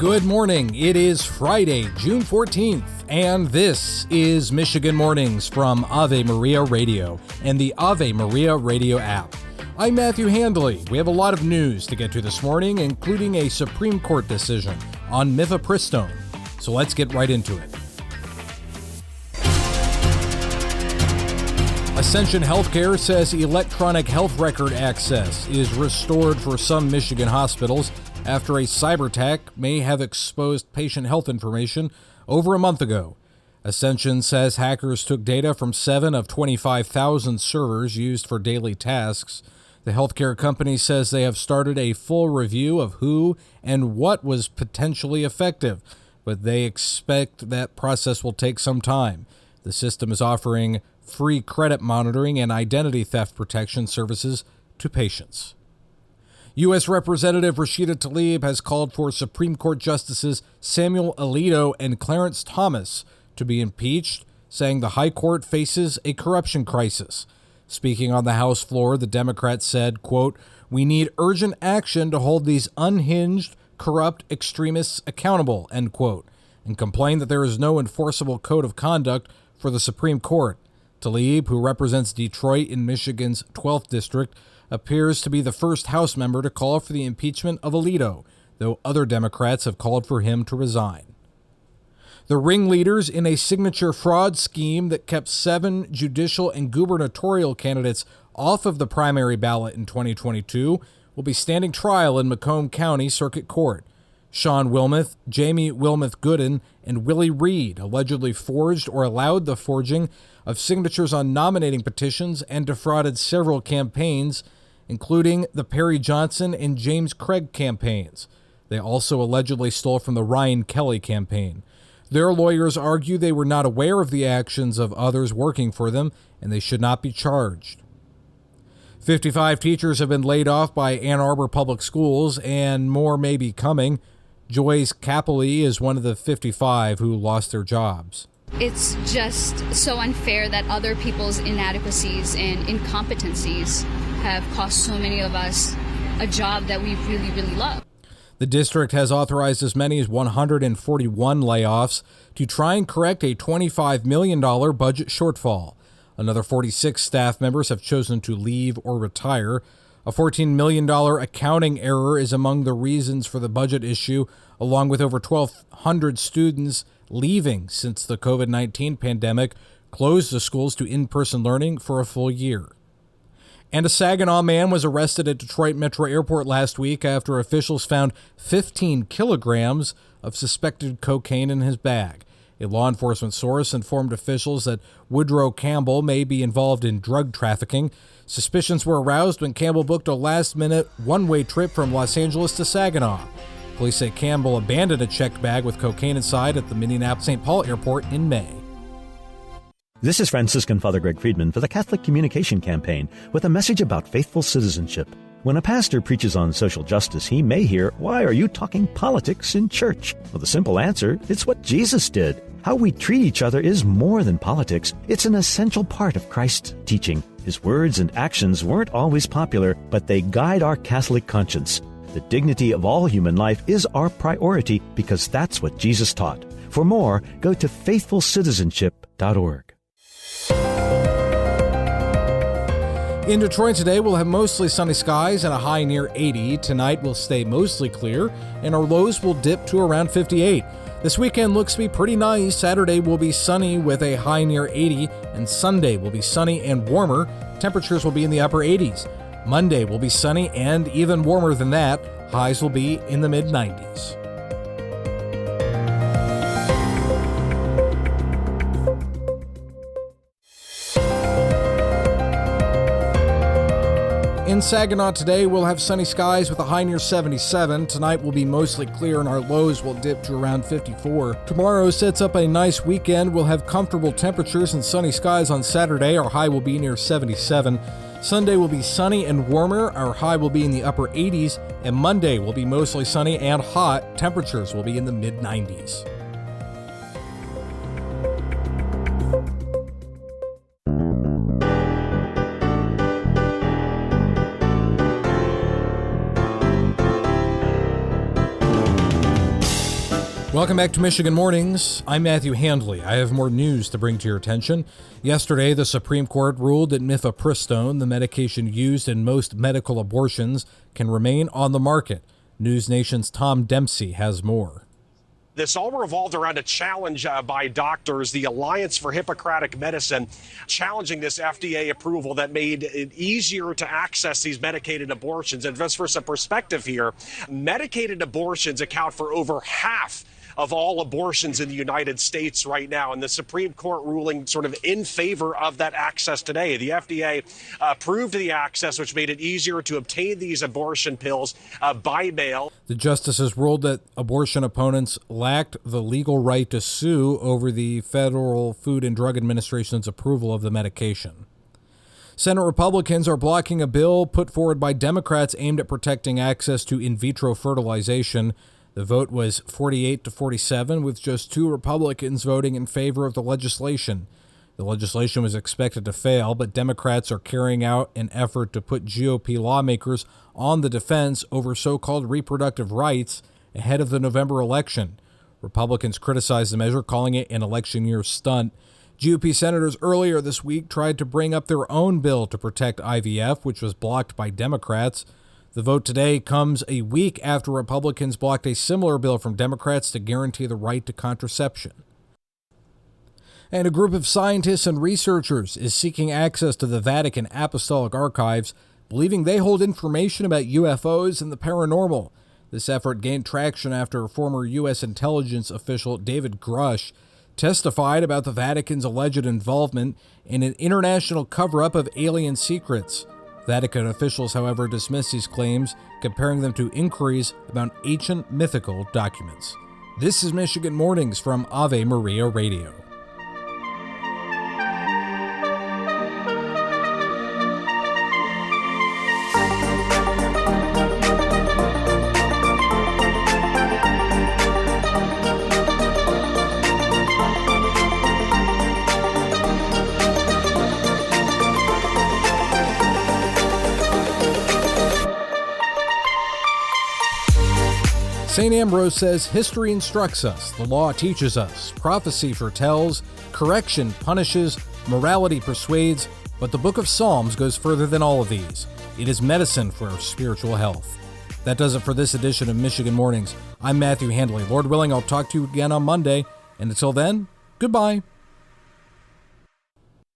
Good morning. It is Friday, June 14th, and this is Michigan Mornings from Ave Maria Radio and the Ave Maria Radio app. I'm Matthew Handley. We have a lot of news to get to this morning, including a Supreme Court decision on mifepristone. So let's get right into it. Ascension Healthcare says electronic health record access is restored for some Michigan hospitals after a cyber attack may have exposed patient health information over a month ago. Ascension says hackers took data from 7 of 25,000 servers used for daily tasks. The healthcare company says they have started a full review of who and what was potentially effective, but they expect that process will take some time. The system is offering free credit monitoring and identity theft protection services to patients. U.S. Representative Rashida Tlaib has called for Supreme Court Justices Samuel Alito and Clarence to be impeached, saying the High Court faces a corruption crisis. Speaking on the House floor, the Democrat said, quote, "We need urgent action to hold these unhinged, corrupt extremists accountable," end quote, and complained that there is no enforceable code of conduct for the Supreme Court. Tlaib, who represents Detroit in Michigan's 12th District, appears to be the first House member to call for the impeachment of Alito, though other Democrats have called for him to resign. The ringleaders in a signature fraud scheme that kept 7 judicial and gubernatorial candidates off of the primary ballot in 2022 will be standing trial in Macomb County Circuit Court. Sean Wilmoth, Jamie Wilmoth-Gooden, and Willie Reed allegedly forged or allowed the forging of signatures on nominating petitions and defrauded several campaigns, including the Perry Johnson and James Craig campaigns. They also allegedly stole from the Ryan Kelly campaign. Their lawyers argue they were not aware of the actions of others working for them, and they should not be charged. 55 teachers have been laid off by Ann Arbor Public Schools, and more may be coming. Joyce Capoli is one of the 55 who lost their jobs. It's just so unfair that other people's inadequacies and incompetencies have cost so many of us a job that we really, really love. The district has authorized as many as 141 layoffs to try and correct a $25 million budget shortfall. Another 46 staff members have chosen to leave or retire. A $14 million accounting error is among the reasons for the budget issue, along with over 1,200 students leaving since the COVID-19 pandemic closed the schools to in-person learning for a full year. And a Saginaw man was arrested at Detroit Metro Airport last week after officials found 15 kilograms of suspected cocaine in his bag. A law enforcement source informed officials that Woodrow Campbell may be involved in drug trafficking. Suspicions were aroused when Campbell booked a last-minute one-way trip from Los Angeles to Saginaw. Police say Campbell abandoned a checked bag with cocaine inside at the Minneapolis-St. Paul Airport in May. This is Franciscan Father Greg Friedman for the Catholic Communication Campaign with a message about faithful citizenship. When a pastor preaches on social justice, he may hear, "Why are you talking politics in church?" Well, the simple answer, it's what Jesus did. How we treat each other is more than politics. It's an essential part of Christ's teaching. His words and actions weren't always popular, but they guide our Catholic conscience. The dignity of all human life is our priority because that's what Jesus taught. For more, go to faithfulcitizenship.org. In Detroit today, we'll have mostly sunny skies and a high near 80. Tonight will stay mostly clear, and our lows will dip to around 58. This weekend looks to be pretty nice. Saturday will be sunny with a high near 80, and Sunday will be sunny and warmer. Temperatures will be in the upper 80s. Monday will be sunny and even warmer than that. Highs will be in the mid-90s. In Saginaw today, we'll have sunny skies with a high near 77. Tonight will be mostly clear and our lows will dip to around 54. Tomorrow sets up a nice weekend. We'll have comfortable temperatures and sunny skies on Saturday. Our high will be near 77. Sunday will be sunny and warmer. Our high will be in the upper 80s. And Monday will be mostly sunny and hot. Temperatures will be in the mid-90s. Welcome back to Michigan Mornings. I'm Matthew Handley. I have more news to bring to your attention. Yesterday, the Supreme Court ruled that mifepristone, the medication used in most medical abortions, can remain on the market. News Nation's Tom Dempsey has more. This all revolved around a challenge by doctors, the Alliance for Hippocratic Medicine, challenging this FDA approval that made it easier to access these medicated abortions. And just for some perspective here, medicated abortions account for over half of all abortions in the United States right now. And the Supreme Court ruling sort of in favor of that access today. The FDA approved the access, which made it easier to obtain these abortion pills by mail. The justices ruled that abortion opponents lacked the legal right to sue over the Federal Food and Drug Administration's approval of the medication. Senate Republicans are blocking a bill put forward by Democrats aimed at protecting access to in vitro fertilization. The vote was 48-47, with just 2 Republicans voting in favor of the legislation. The legislation was expected to fail, but Democrats are carrying out an effort to put GOP lawmakers on the defense over so-called reproductive rights ahead of the November election. Republicans criticized the measure, calling it an election year stunt. GOP senators earlier this week tried to bring up their own bill to protect IVF, which was blocked by Democrats. The vote today comes a week after Republicans blocked a similar bill from Democrats to guarantee the right to contraception. And a group of scientists and researchers is seeking access to the Vatican Apostolic Archives, believing they hold information about UFOs and the paranormal. This effort gained traction after former U.S. intelligence official David Grush testified about the Vatican's alleged involvement in an international cover-up of alien secrets. Vatican officials, however, dismissed these claims, comparing them to inquiries about ancient mythical documents. This is Michigan Mornings from Ave Maria Radio. St. Ambrose says history instructs us, the law teaches us, prophecy foretells, correction punishes, morality persuades, but the book of Psalms goes further than all of these. It is medicine for our spiritual health. That does it for this edition of Michigan Mornings. I'm Matthew Handley. Lord willing, I'll talk to you again on Monday, and until then, goodbye.